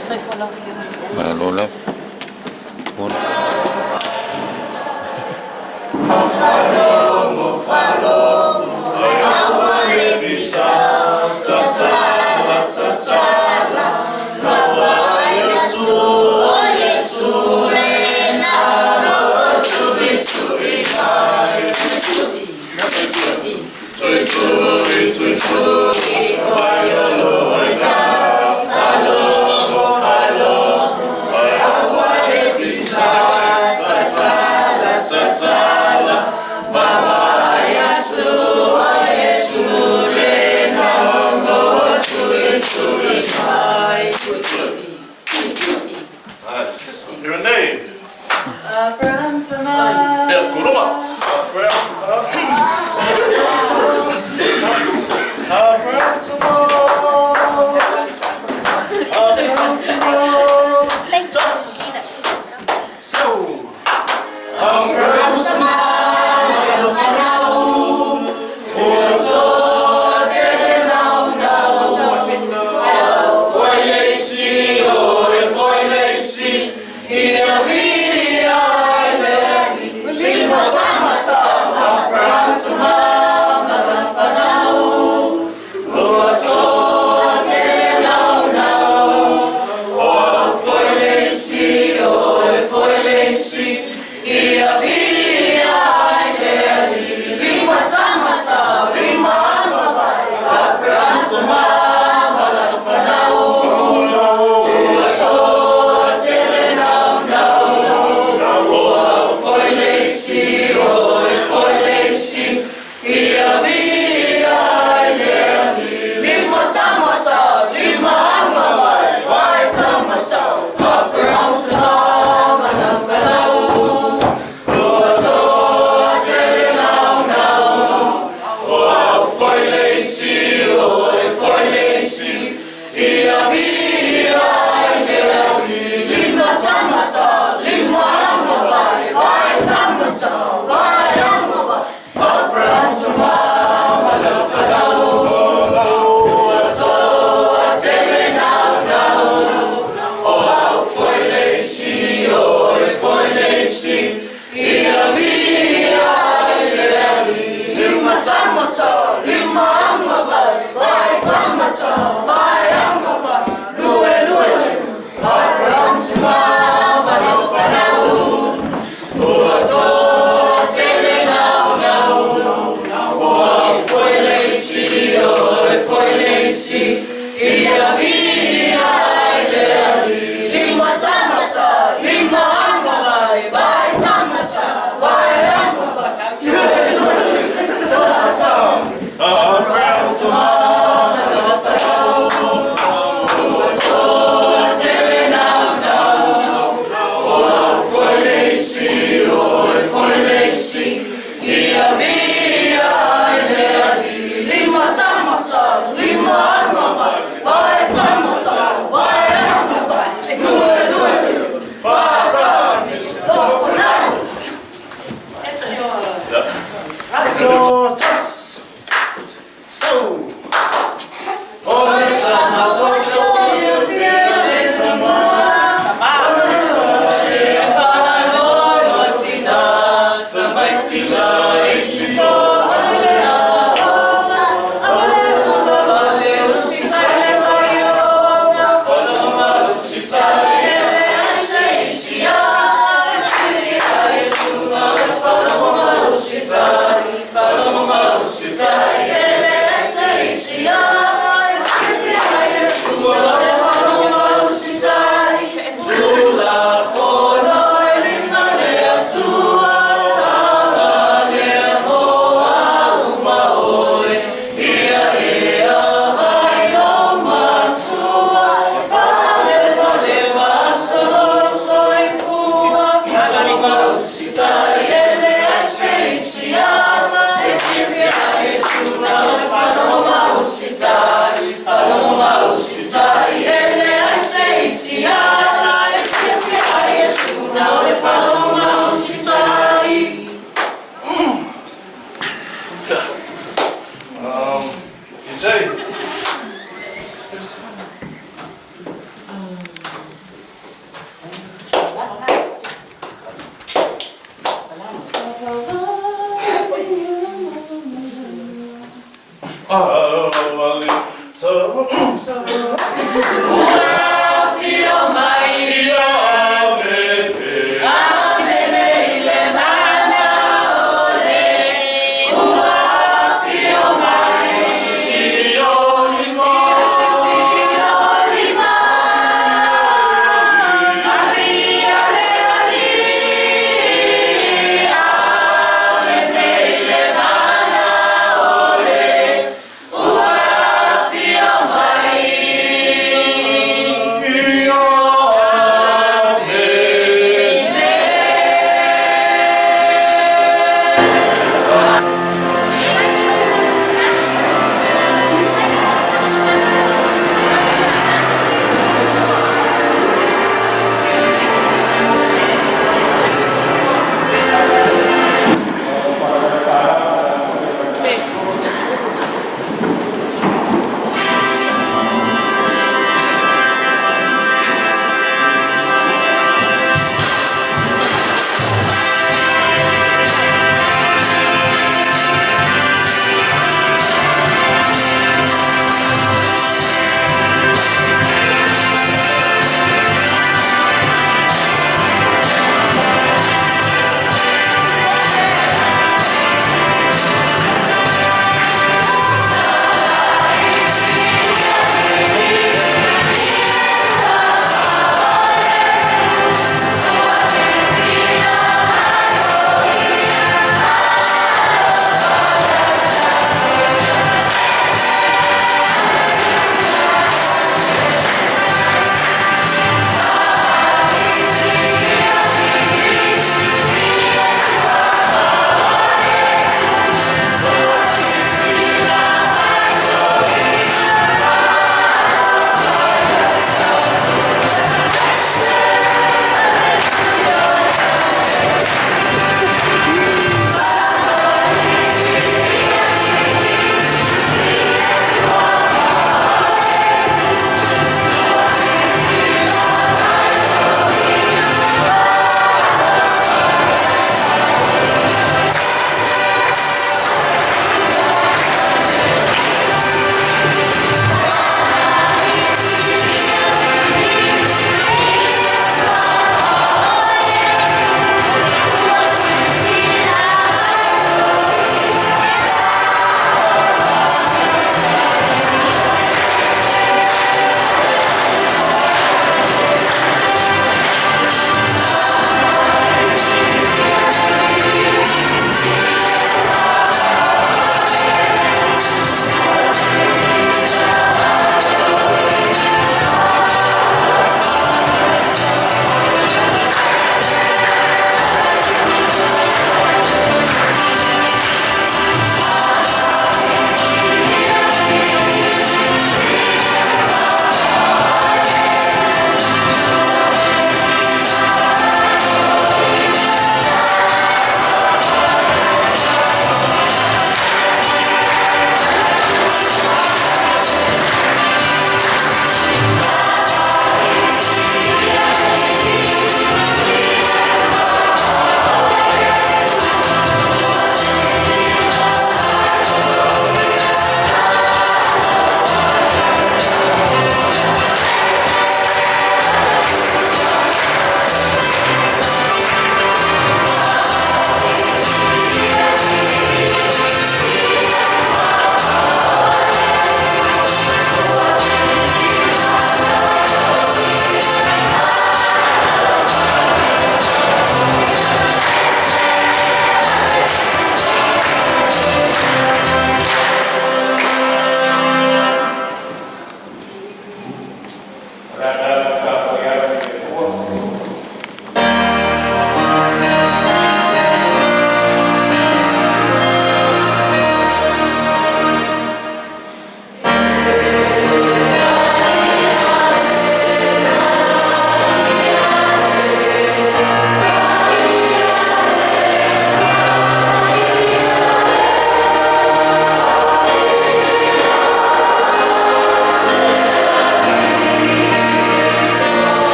Sai fola. Maralola. Pun. Your name? Abraham Sama. Yeah, kuruma. Abraham Lima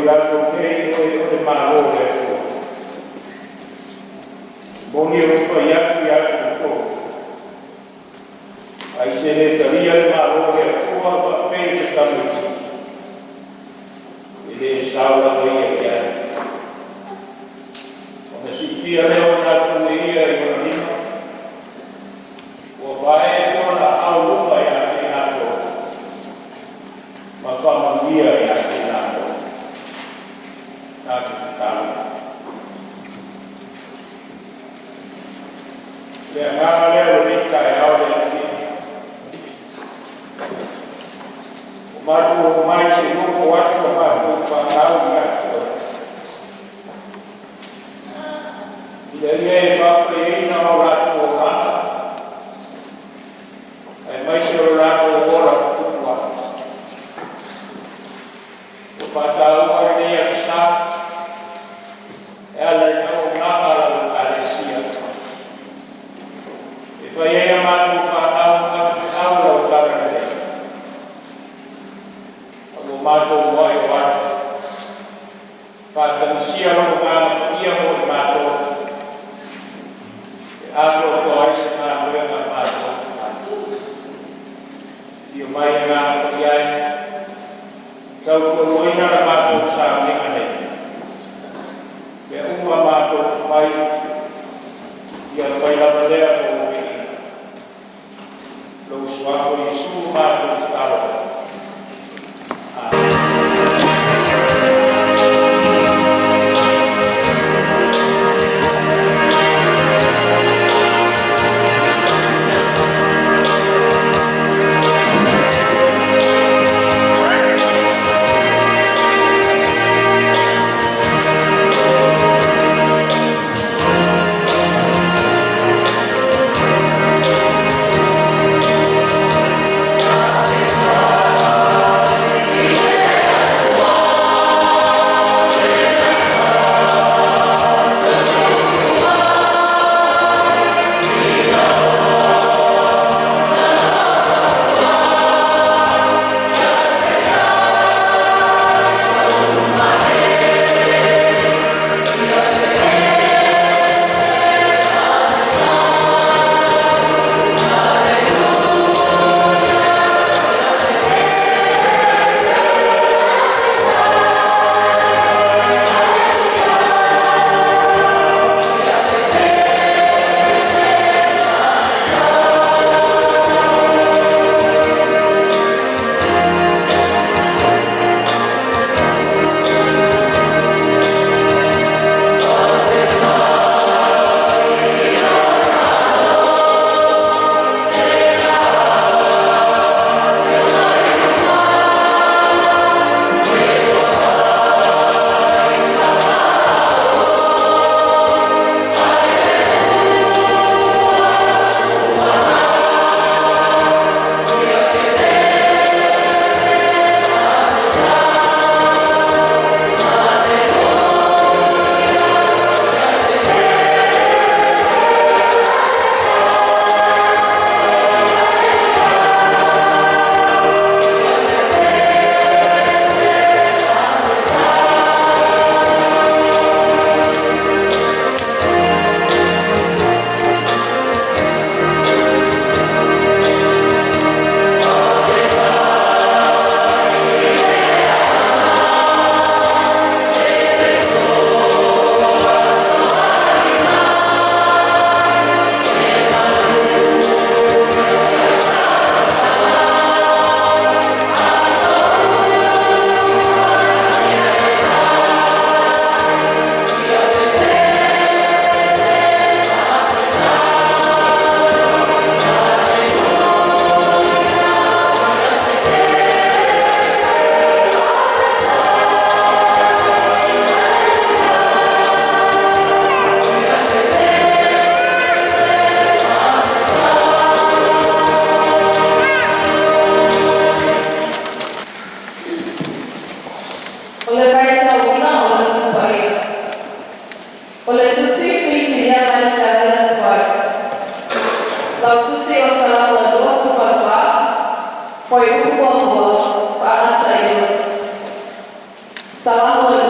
lato kei o te malo le ko. Boni o whai atu i atu o tō. Ai se le taria le malo le atua whapei se tamu tiki. I le saula mai e iai. O na si tia leo na tu e ia i wana lima. O whae whona au lupa i ate nā tō. Ma whamangia i ate nā tō. Nā tu tāu. Lea ngāra leo rita e au le ati. O mātu o mai se nofo atu o mātu o whanau i atu. I le ria e whapa e ina o rātu o rana. Ai mai se o rātu o ora kutukua. O whatau ai nei a sa. E ala i au ngāmara o kāresia. E whai ea mātu whanau a whihaura o taranere. O mātu o mai o atu. Whatanisia o ngāma ia mo i mātu. E ato o tō aise ngā ruenga mātu o whatu. Fio mai e ngāma o iai. Tau tō roina na mātu o sā minga nei. Me uma mātu o te whai. Ia whai lama lea o wingi. Lau suafo i su mātu o te taro. Foi um bom para sair. Salam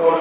Ono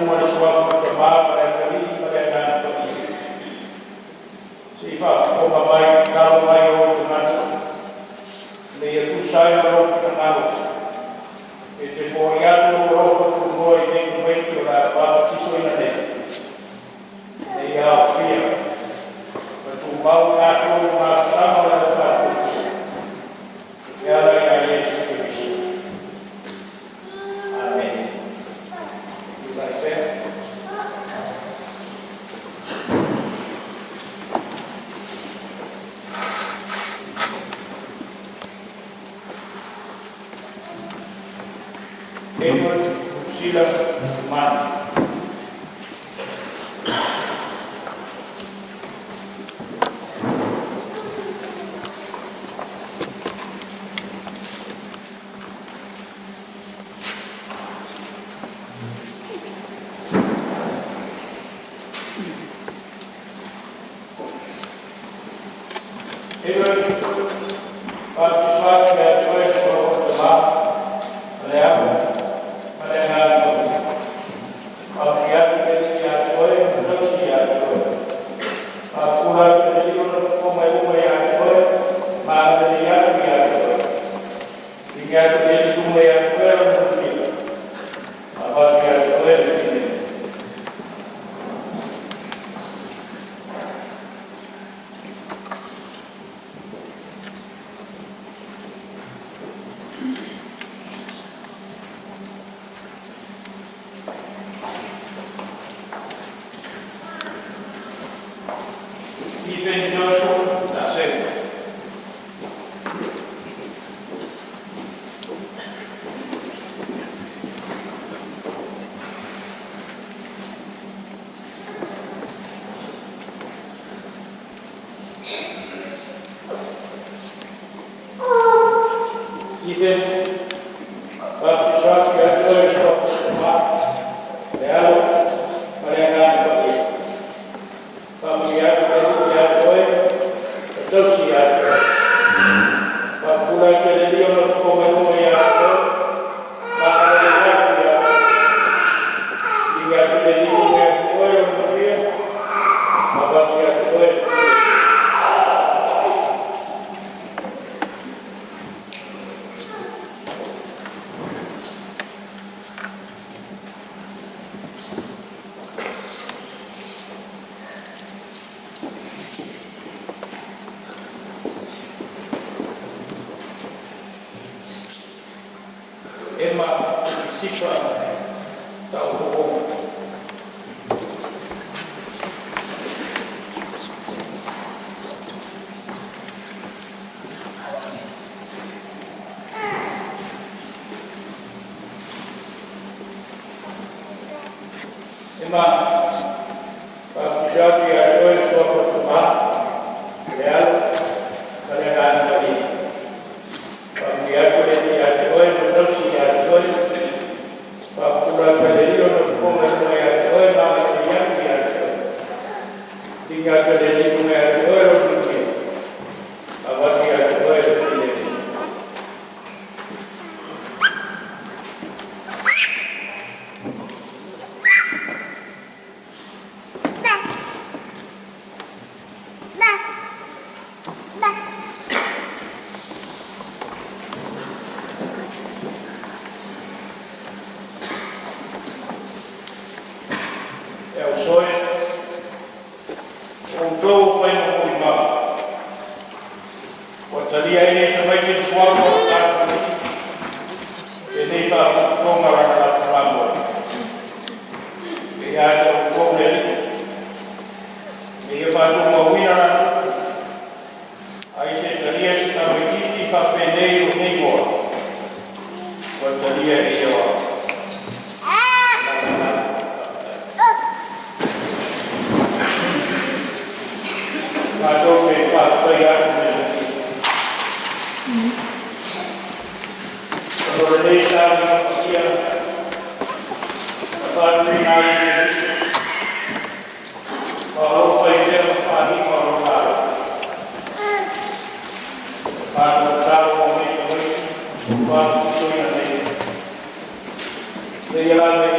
uma sua para a Cali, para a Cali. Se fa, como vai, tal vai o tomate. Leia tu sai na roupa na mão. E te boiato no roupa tu boi nem tu bem que ora para te soina dele. Leia a fia. Tu mau na tu uma tama da fata. E ela é Jesus Cristo. Amém. Tu vai ver? Edward Sila Humano. Edward participato nel processo di Ethan Joshua da Silva. Ethan participato nel processo di Emma participa da UFO. Emma partecipa a Joel sua fortuna real para a Maria. Señala,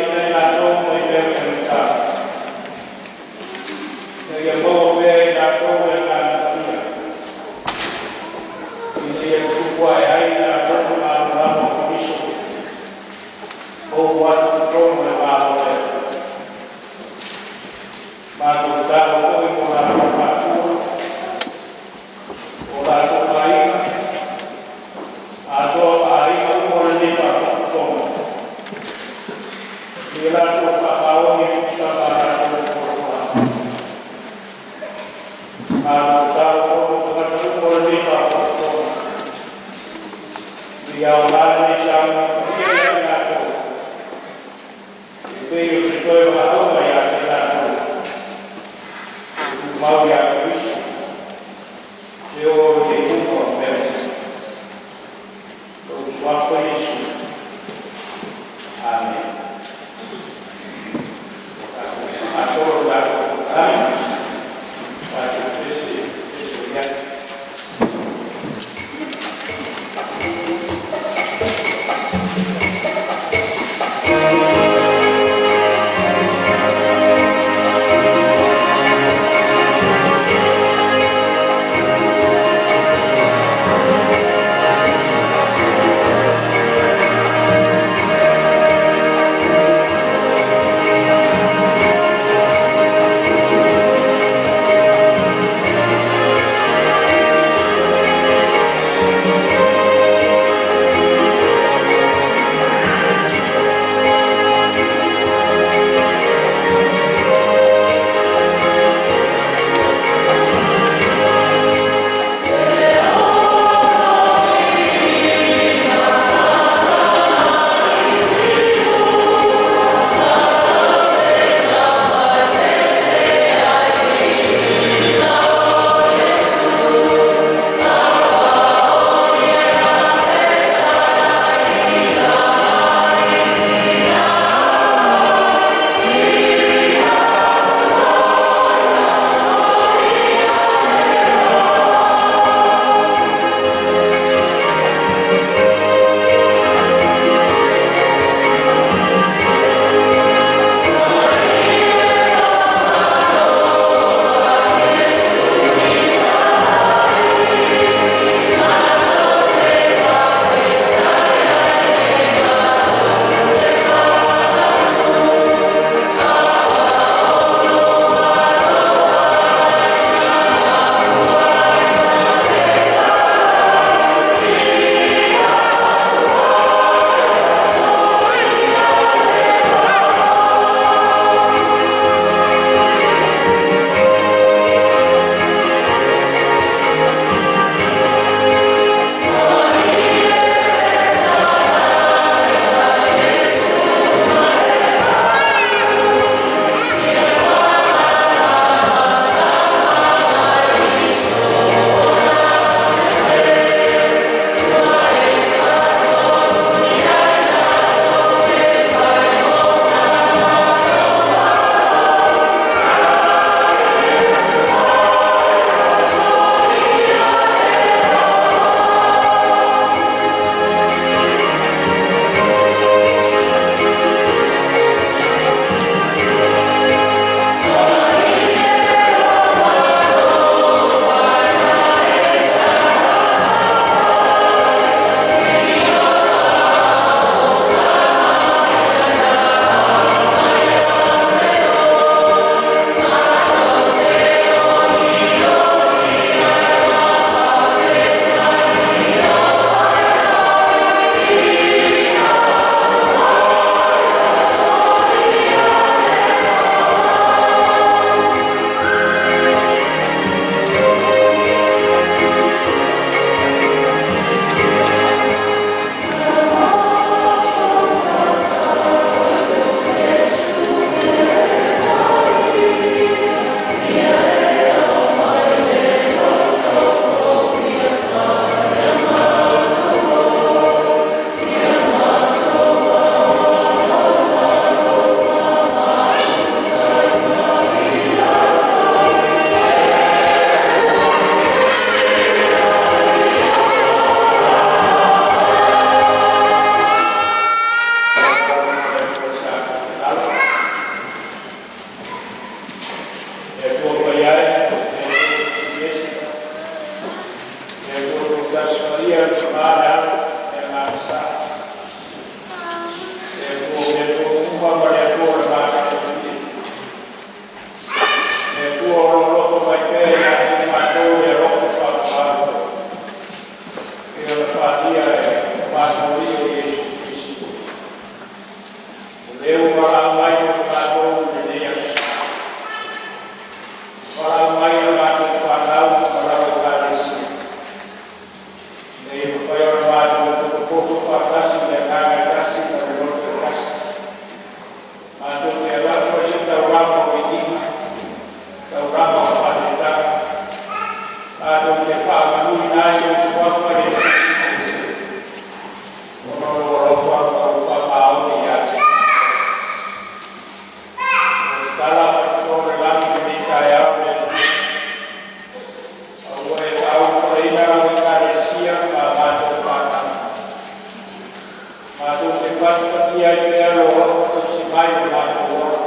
Mātou te pati ai te aro o whatu si mai o mātou ora.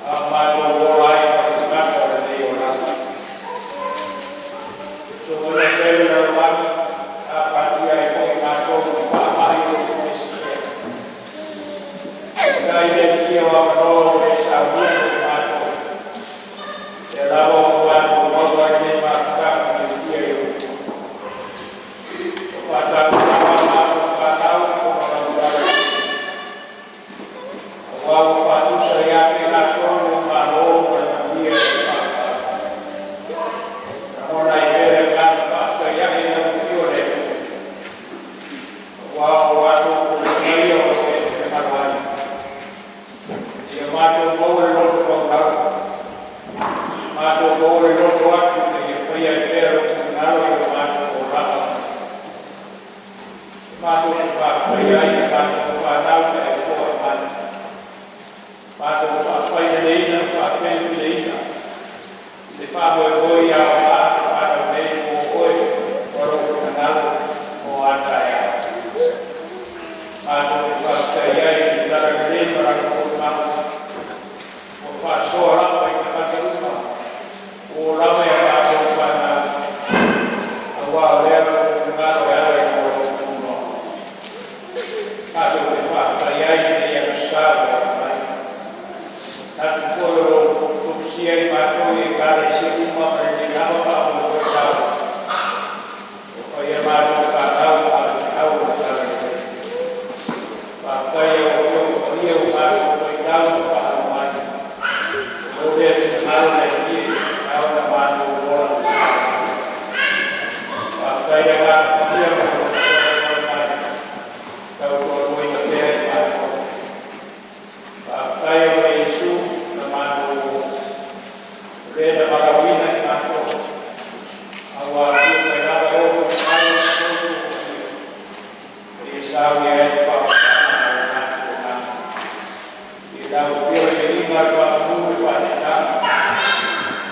A mātou ora ai whatu ngata o nei o rata. So wana tēru na wani, a pati ai hoi mātou ki whaamai o te mesikia. Kai ne kia wa whanau e sa hua o mātou. Te lawa o wātou whaua i ne mātaka ni kia i o. O whatau Wau whatu sa ia te nga tono ma loo ma na pia te whaka. Na hona I pere ngāna whaka ia e na whiore. Wau watu kūrungai o te te marai. Ia mātou koure roto o ngau. Mātou koure roto atu te ia whaia I pere o te ngaro I o mātou o rata. Mātou te whakaia I te mātou whanau te e kua mana. Mātou whaapai leina, whaapenu leina. Te whaamoe hoi a o mātou whanau nei o hoi, waro whanau o ātai a. Mātou te whaapai ai te tara leina raka o mātou. O whaasoa rapa I te matauma. O rama e mātou whanau. A wā lea o whanau e ara I o whanau. Mātou te whaapai ai te ia kusāwa. Natu kōrero tukusia I mātou I kāre siku mama I te kama whaamu o tāu. O whai e mātou whātau a te au o tāu. Whātai o kio whaia o mātou whai tāu o whaamu mai. O rea te māu nei kia au na mātou o ora o tāu. Whātai e mātou whaia o tāu mai. Tau kua roi na pēr I mātou. Whātai o Jesu. Reda marawina I mātou. Awa tiu kai raba e oku mai o kōtu o kia. E sawi e whakatana o mātou o mātou. E lau whio e inga whakamuri whanetana.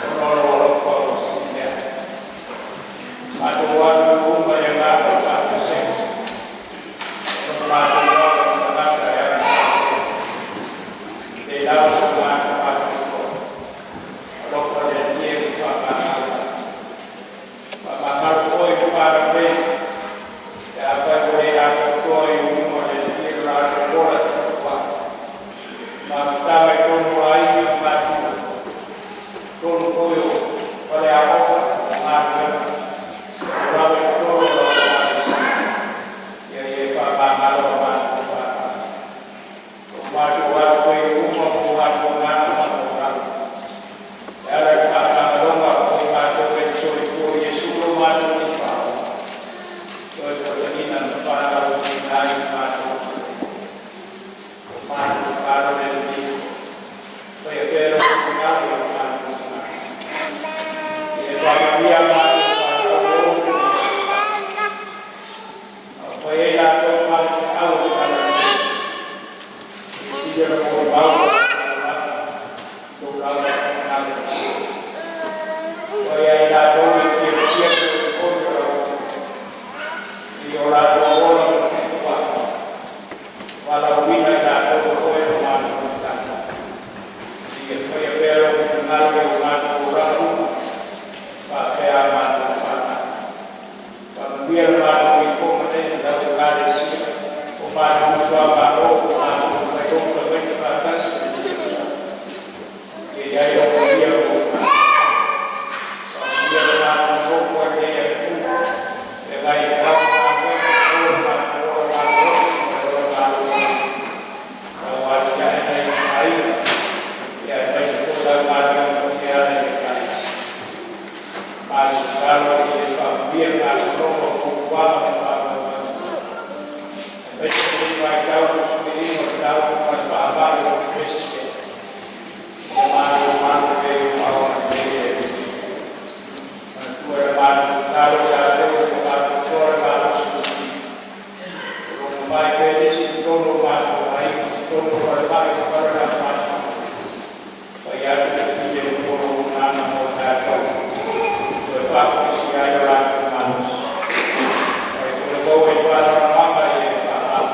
Onoro o lofa o sinea. Mātou wātu uma e mātou whakaseng. Ono mātou wātu whanaka e arisase. E lau sa mātou mātou. Lofa le tie ki whakatau. Whakatau koe ki wharape. Te awhai koe ato koe I umo le tie rāko kora te kua. Mawhitawe tono ai I whātua. Tono koe o whare a oka o mātua. Rawe tono o whāisi. Ia e whakatau o mātua whātua. O mātua atu koe umo o mātua ngātua o rātua. Era que whakaronga o I mātou e soi kō Jesu o mātou I whao. Toi kotanina na whanau I nai I mātou. O mātou kāro e ni. Toi e pēro I te ngāri o mātou ngā. E whakawia mātou whanau o te. O whai e rātou mātou au o kāra ni. E sira o mātou. Tō rātou whanau.Oi ai rātou I kia kia kia kōrero o I o rātou ora o kua. Wala wina I rātou koe o mātou o tāna. I e whai a pēro o whanau o mātou o rātou. Whapea mātou whana. Whamawia mātou I whomane I rau kāre sia. O mātou usua mātou o mātou o whai ronga wete whātasi. E ai o kia o mātou. Ia le mātou kōkua kei e kū, e vai e tau mātou, o mātou o mātou, o mātou. Kau atu ia e nei mai, ia e mai se kōtau mātou o ke ane e kai. Mātou kāro I e whamia mātou rongo kōkuama o mātou mātou. E mai se kei vai tau o sumirino o tau o mai whaamari o Christe. Ia mātou mātou kei o whaona kei e Kura mātou tāro tātou o mātou kora mātou sukuti. Rono mai pēdesi tono mātou mai, tono kore mai kora mātou. Pai atu te while o tono o nāna mō tātou. Tue whakisi ai o rātou mātou. Pai kura kou e whātara mama e whātau.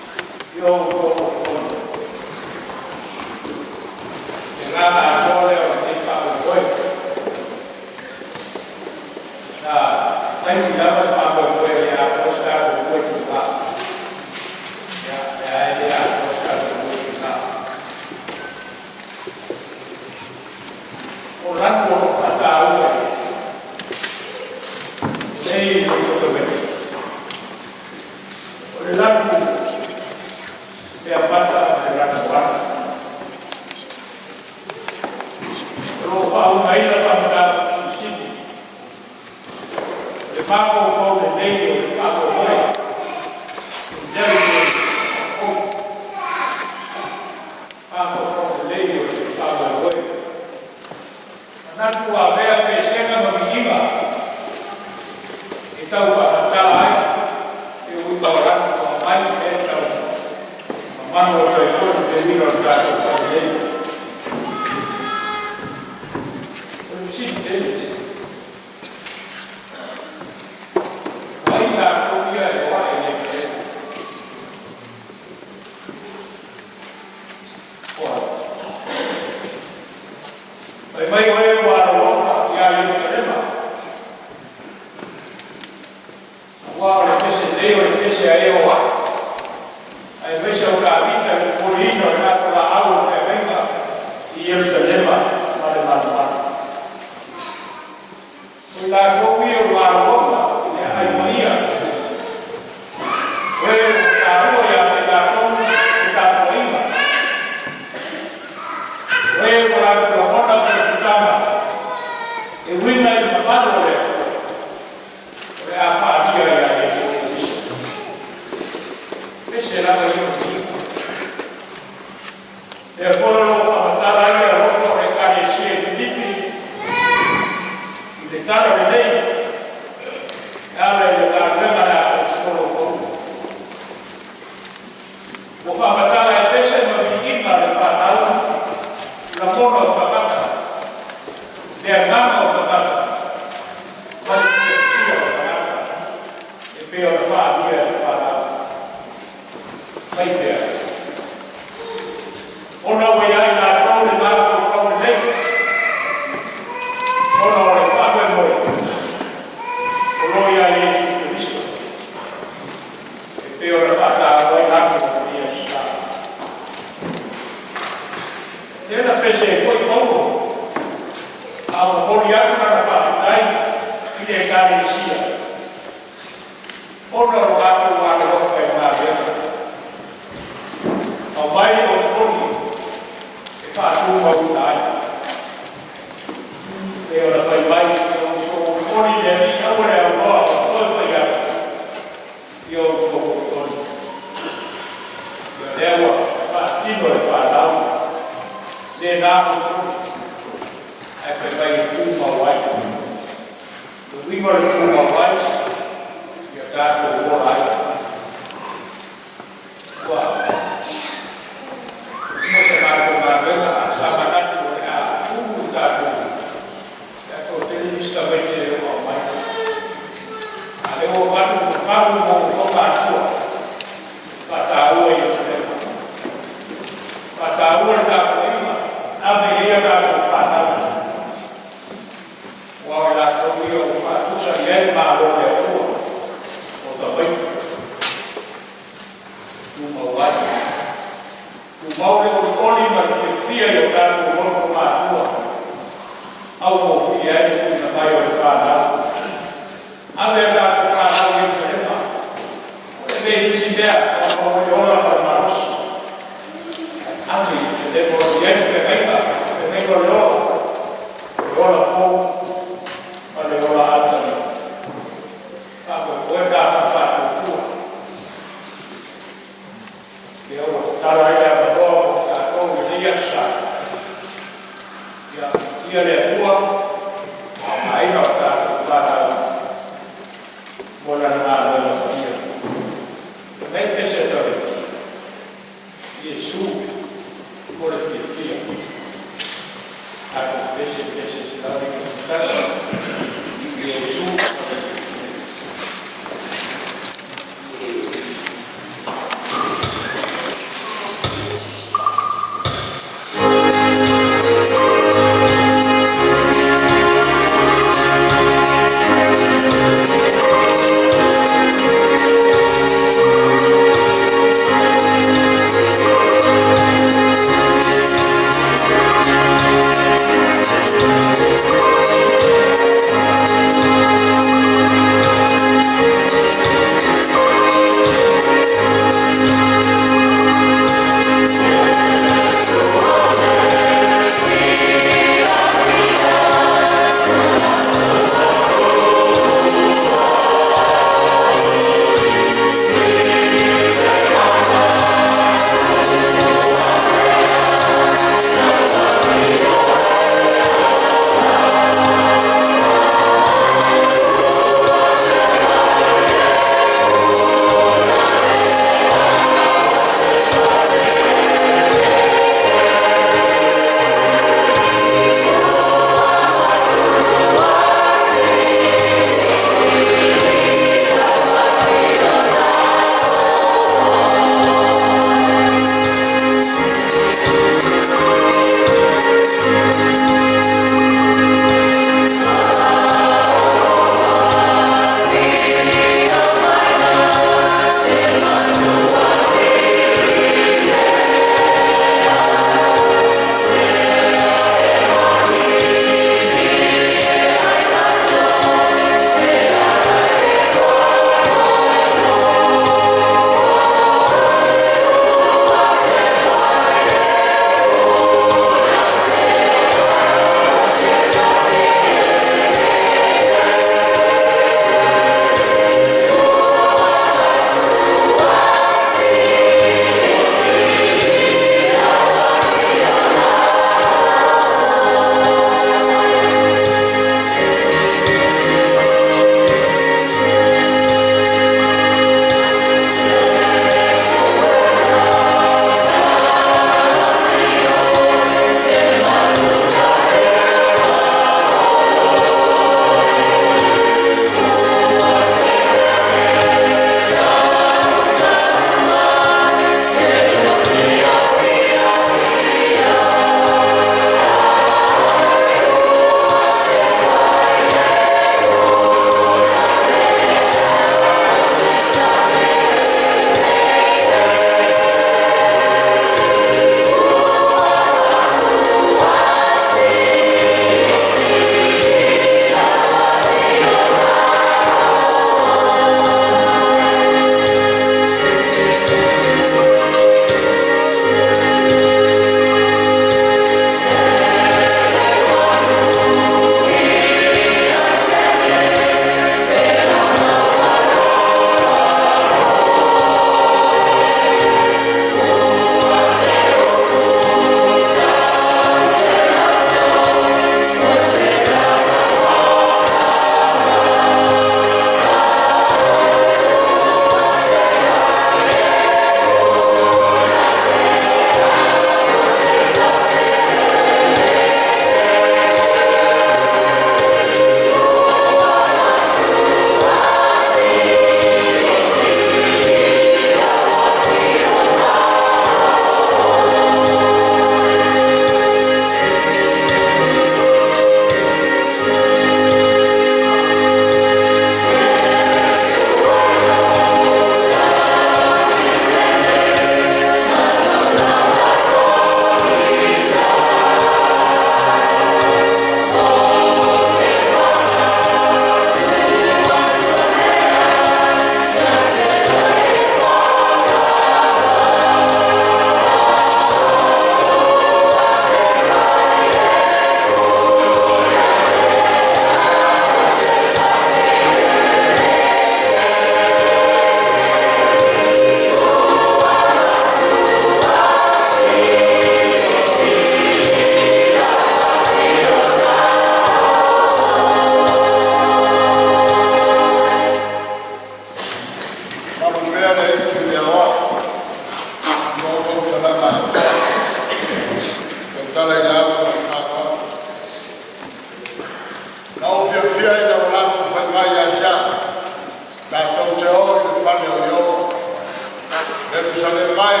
fai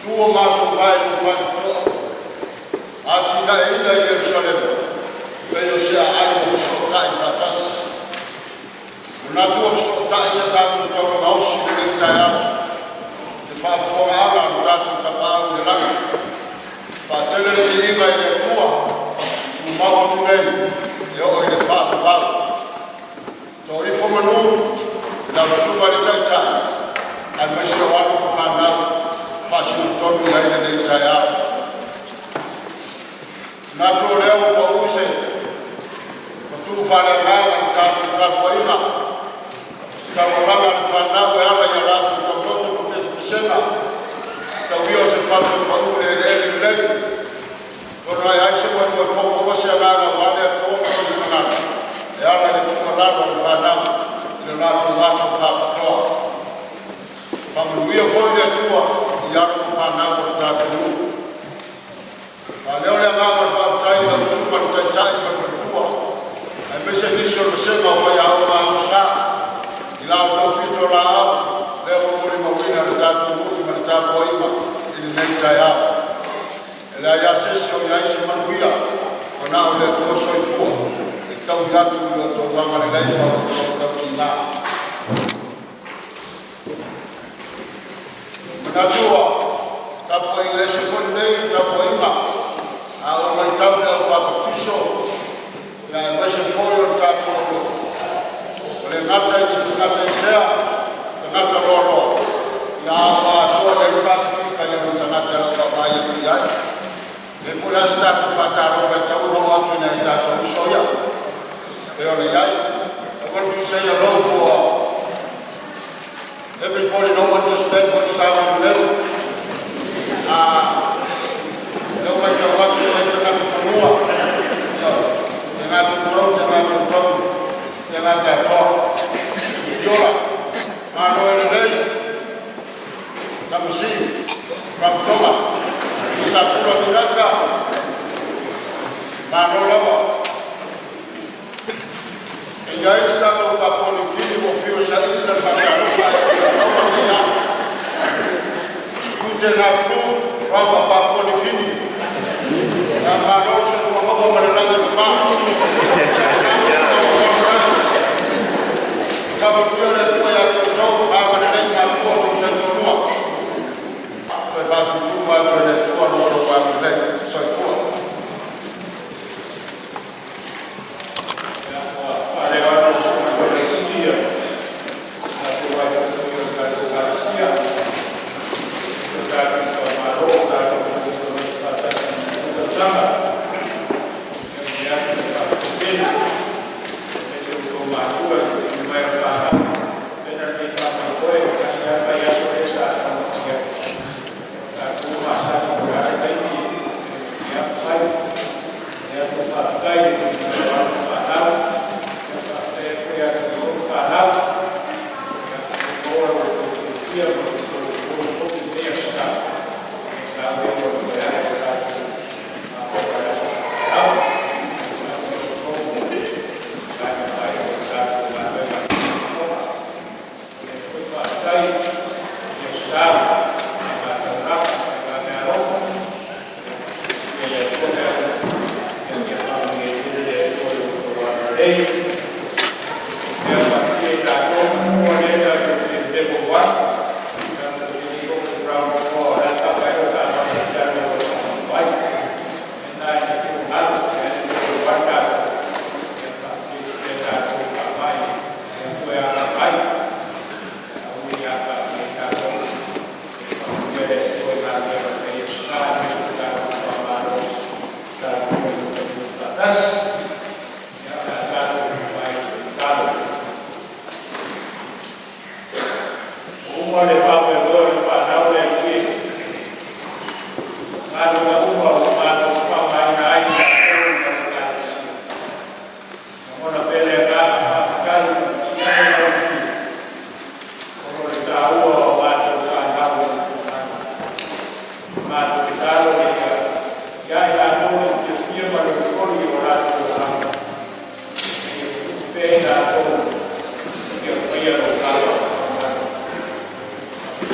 tuo mato mai no fai to ati na ina Yerusalem peyo se ai mo so tai patas na tu so tai se ta tu to no ausi ne tai te fa fora ala no ta tu ta pa ne la pa tele ni ga ile tua tu ma mo tu nei yo ile fa pa to ifo manu la suba le tata al mesho wa ko fa na fa shi to no ya ile ne tai na tu leo kwa use tu fa la ga ta tu ta poina tawalaga mfana wala ya ratu tamoto kupesa kusema tawio sifatu maule ile mleki kuna yaisha kwa fomo kwa shagara wale tu kwa yana ni tu nalo mfana ile ratu waso fa kutoa familia foile tu yana mfana kwa tatu leo le ngaba fa tai na super tai kwa futua amesha nisho kusema fa ya Allah ila utopito la leo muri mawina na tatu muri na tatu waiba ili nenda ya ila ya sesio ya isha manuia ona ole tosho ifua itau yatu ilo tonganga ni lai kwa kutina mnatua tapo ile shifoni nei tapo ima au matau na batisho ya mesha foyo tatu ngata ni ngata isea ngata lolo ya watu wa Pasifika ya ngata la baba yetu ya ni fula statu fataro fatauno watu na itatu soya leo ni yai I want to say a lot for everybody don't understand what sound level leo macho watu wanataka kufunua ngata to yola mano ele tamusi from Thomas isakula minaka mano laba engai tato pa poni kini mo fio shairi na fataro fa ya kutena ku raba pa poni kini na mano se ko mo mo la ba sababu yule tu ya toto baba na nenda kwa tutonua kwa fatu tuba tuende tuwa na watu wa mbele so ifua wale watu wa kusia na kwa kusia sasa kwa maroka kwa shamba ya kwa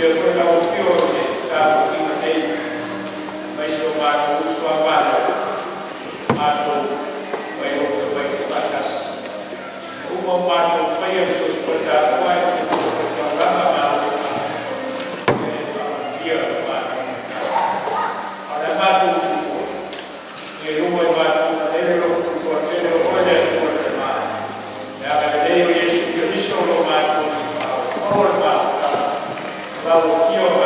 Io sababu kio